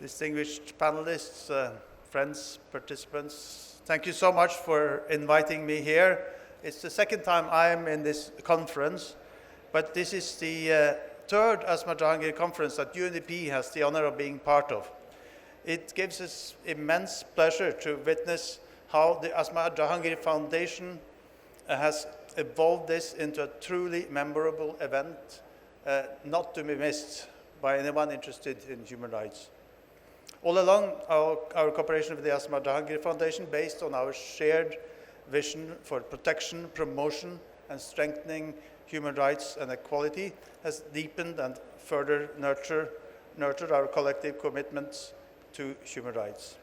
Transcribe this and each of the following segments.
distinguished panelists, friends, participants, thank you so much for inviting me here. It's the second time I'm in this conference, but this is the third Asma Jahangir conference that UNDP has the honor of being part of. It gives us immense pleasure to witness how the Asma Jahangir Foundation has evolved this into a truly memorable event, not to be missed by anyone interested in human rights. All along, our cooperation with the Asma Jahangir Foundation, based on our shared vision for protection, promotion, and strengthening human rights and equality, has deepened and further nurtured our collective commitments to human rights.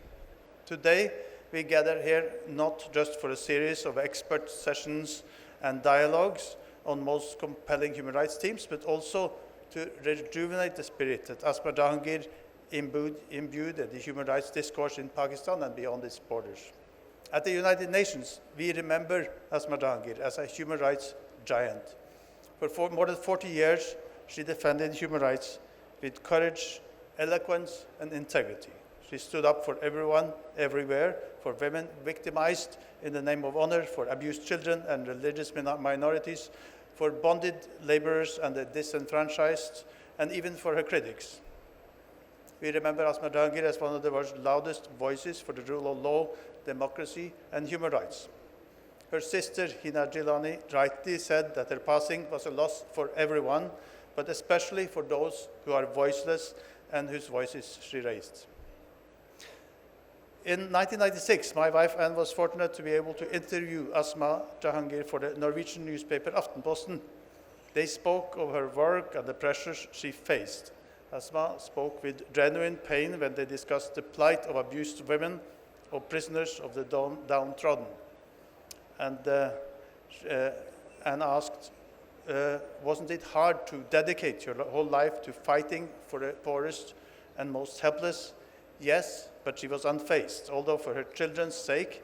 Today, we gather here not just for a series of expert sessions and dialogues on most compelling human rights themes, but also to rejuvenate the spirit that Asma Jahangir imbued the human rights discourse in Pakistan and beyond its borders. At the United Nations, we remember Asma Jahangir as a human rights giant. For more than 40 years, she defended human rights with courage, eloquence, and integrity. She stood up for everyone, everywhere, for women victimized in the name of honor, for abused children and religious minorities, for bonded laborers and the disenfranchised, and even for her critics. We remember Asma Jahangir as one of the world's loudest voices for the rule of law, democracy, and human rights. Her sister, Hina Gilani, rightly said that her passing was a loss for everyone, but especially for those who are voiceless and whose voices she raised. In 1996, my wife Anne was fortunate to be able to interview Asma Jahangir for the Norwegian newspaper Aftenposten. They spoke of her work and the pressures she faced. Asma spoke with genuine pain when they discussed the plight of abused women or prisoners of the downtrodden. And Anne asked, wasn't it hard to dedicate your whole life to fighting for the poorest and most helpless? Yes, but she was unfazed, although for her children's sake,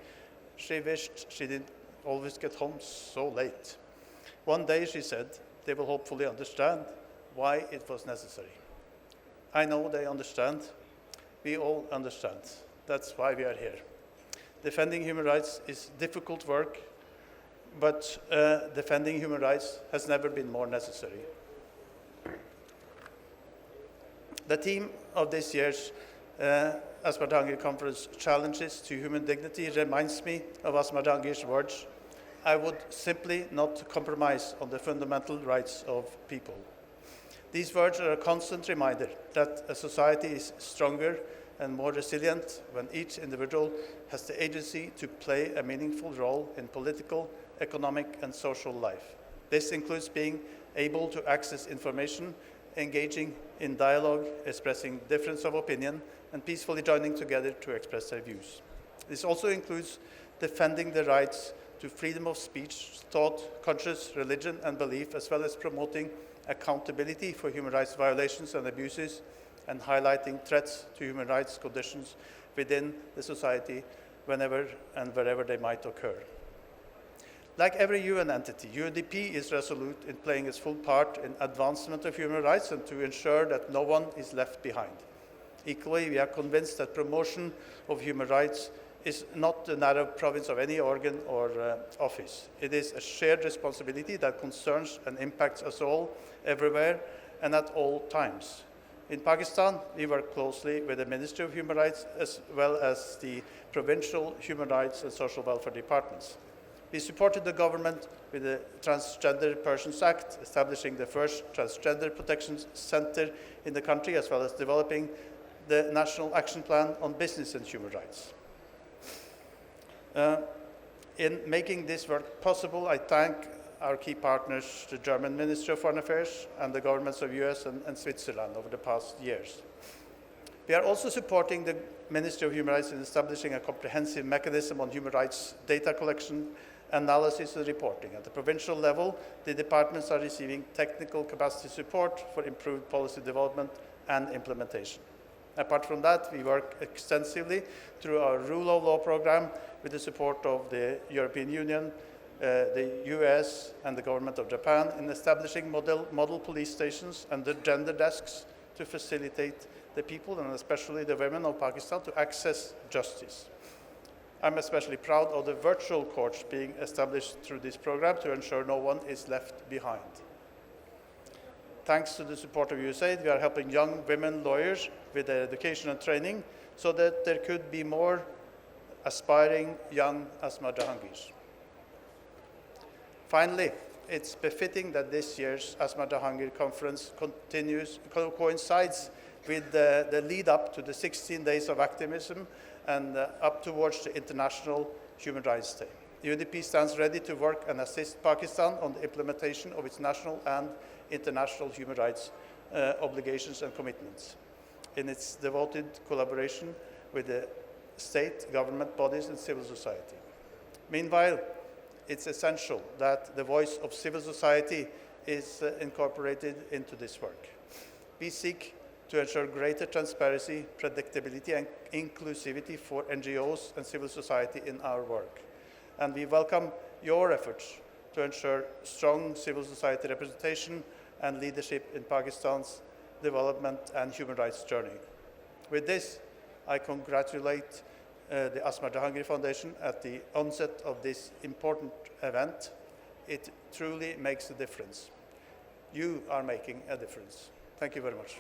she wished she didn't always get home so late. One day, she said, they will hopefully understand why it was necessary. I know they understand. We all understand. That's why we are here. Defending human rights is difficult work, but defending human rights has never been more necessary. The theme of this year's Asma Jahangir Conference, Challenges to Human Dignity, reminds me of Asma Jahangir's words, I would simply not compromise on the fundamental rights of people. These words are a constant reminder that a society is stronger and more resilient when each individual has the agency to play a meaningful role in political, economic, and social life. This includes being able to access information, engaging in dialogue, expressing difference of opinion, and peacefully joining together to express their views. This also includes defending the rights to freedom of speech, thought, conscience, religion, and belief, as well as promoting accountability for human rights violations and abuses, and highlighting threats to human rights conditions within the society whenever and wherever they might occur. Like every UN entity, UNDP is resolute in playing its full part in advancement of human rights and to ensure that no one is left behind. Equally, we are convinced that promotion of human rights is not the narrow province of any organ or office. It is a shared responsibility that concerns and impacts us all, everywhere, and at all times. In Pakistan, we work closely with the Ministry of Human Rights as well as the provincial human rights and social welfare departments. We supported the government with the Transgender Persons Act, establishing the first Transgender Protection Center in the country, as well as developing the National Action Plan on Business and Human Rights. In making this work possible, I thank our key partners, the German Ministry of Foreign Affairs and the governments of US and Switzerland over the past years. We are also supporting the Ministry of Human Rights in establishing a comprehensive mechanism on human rights data collection, analysis, and reporting. At the provincial level, the departments are receiving technical capacity support for improved policy development and implementation. Apart from that, we work extensively through our rule of law program with the support of the European Union, the US, and the government of Japan in establishing model police stations and the gender desks to facilitate the people, and especially the women of Pakistan, to access justice. I'm especially proud of the virtual courts being established through this program to ensure no one is left behind. Thanks to the support of USAID, we are helping young women lawyers with their education and training so that there could be more aspiring young Asma Jahangirs. Finally, it's befitting that this year's Asma Jahangir conference coincides with the lead up to the 16 days of activism and up towards the International Human Rights Day. The UNDP stands ready to work and assist Pakistan on the implementation of its national and international human rights obligations and commitments in its devoted collaboration with the state, government bodies, and civil society. Meanwhile, it's essential that the voice of civil society is incorporated into this work. We seek to ensure greater transparency, predictability, and inclusivity for NGOs and civil society in our work. And we welcome your efforts to ensure strong civil society representation and leadership in Pakistan's development and human rights journey. With this, I congratulate the Asma Jahangir Foundation at the onset of this important event. It truly makes a difference. You are making a difference. Thank you very much.